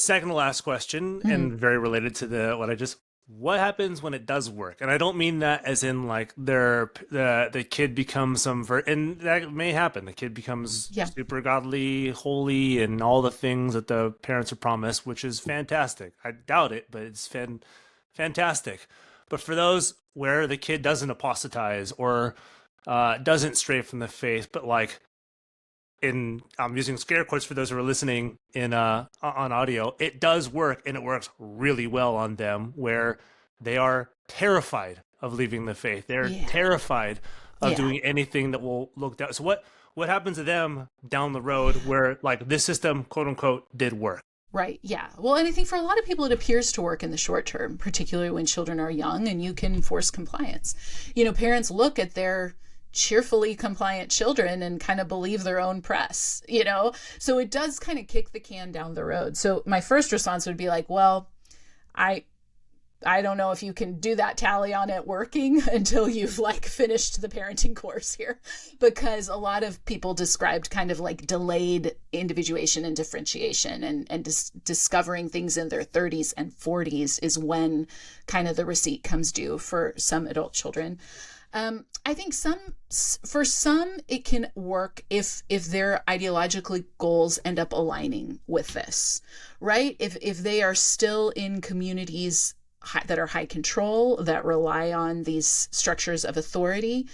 second to last question, and very related to what happens when it does work? And I don't mean that as in like the kid becomes and that may happen. The kid becomes super godly, holy, and all the things that the parents are promised, which is fantastic. I doubt it, but it's fantastic. But for those where the kid doesn't apostatize or doesn't stray from the faith, but like I'm using scare quotes for those who are listening on audio, it does work, and it works really well on them, where they are terrified of leaving the faith. They're terrified of doing anything that will look down. So what happens to them down the road where like this system, quote unquote, did work? Right. Yeah. Well, and I think for a lot of people, it appears to work in the short term, particularly when children are young and you can force compliance. Parents look at their cheerfully compliant children and kind of believe their own press, so it does kind of kick the can down the road. So my first response would be like, well, I don't know if you can do that tally on it working until you've like finished the parenting course here, because a lot of people described kind of like delayed individuation and differentiation, and discovering things in their 30s and 40s is when kind of the receipt comes due for some adult children. I think for some it can work if their ideological goals end up aligning with this, right? If they are still in communities that are high control, that rely on these structures of authority,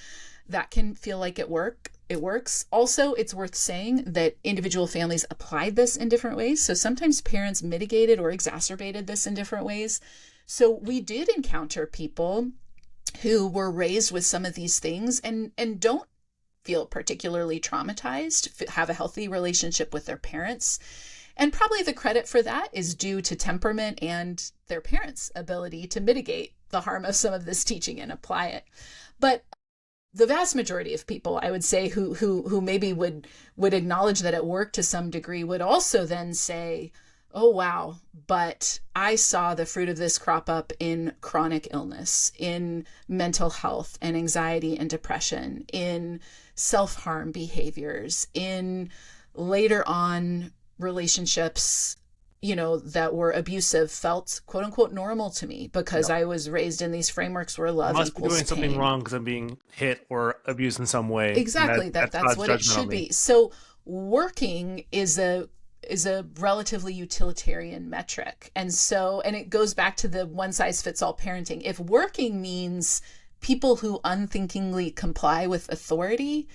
that can feel like it works. Also, it's worth saying that individual families applied this in different ways. So sometimes parents mitigated or exacerbated this in different ways. So we did encounter people who were raised with some of these things and don't feel particularly traumatized, have a healthy relationship with their parents. And probably the credit for that is due to temperament and their parents' ability to mitigate the harm of some of this teaching and apply it. But the vast majority of people, I would say, who maybe would acknowledge that it worked to some degree, would also then say, oh, wow, but I saw the fruit of this crop up in chronic illness, in mental health and anxiety and depression, in self-harm behaviors, in later on relationships, that were abusive felt quote unquote normal to me because I was raised in these frameworks where love equals pain. I must be doing something wrong because I'm being hit or abused in some way. Exactly. That's what it should be. So working is a relatively utilitarian metric. And it goes back to the one size fits all parenting. If working means people who unthinkingly comply with authority,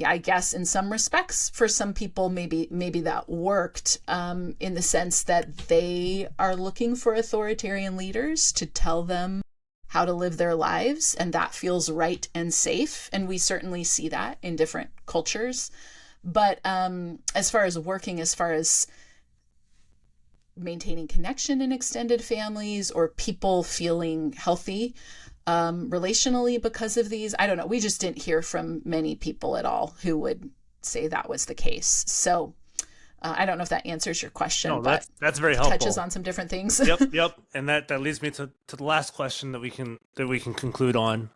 I guess in some respects, for some people, maybe that worked in the sense that they are looking for authoritarian leaders to tell them how to live their lives. And that feels right and safe. And we certainly see that in different cultures. But as far as maintaining connection in extended families or people feeling healthy relationally because of these, I don't know. We just didn't hear from many people at all who would say that was the case. So I don't know if that answers your question. No, that's very helpful. Touches on some different things. Yep. And that leads me to the last question that we can conclude on.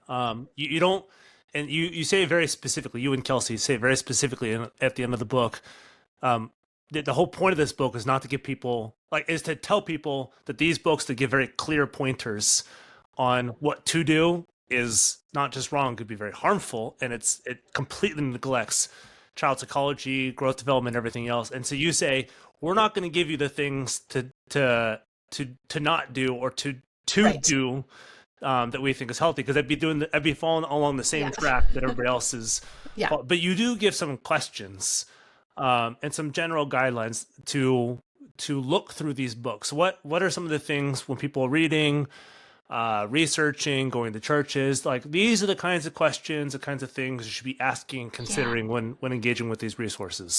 You don't. And you say very specifically, you and Kelsey say very specifically at the end of the book, the whole point of this book is not to give people, is to tell people that these books that give very clear pointers on what to do is not just wrong, could be very harmful, and it completely neglects child psychology, growth development, everything else. And so you say, we're not going to give you the things to not do or to right. do that we think is healthy, because I'd be following along the same track that everybody else is. But you do give some questions and some general guidelines to look through these books. What are some of the things when people are reading, researching, going to churches, these are the kinds of questions, the kinds of things you should be asking, considering when engaging with these resources?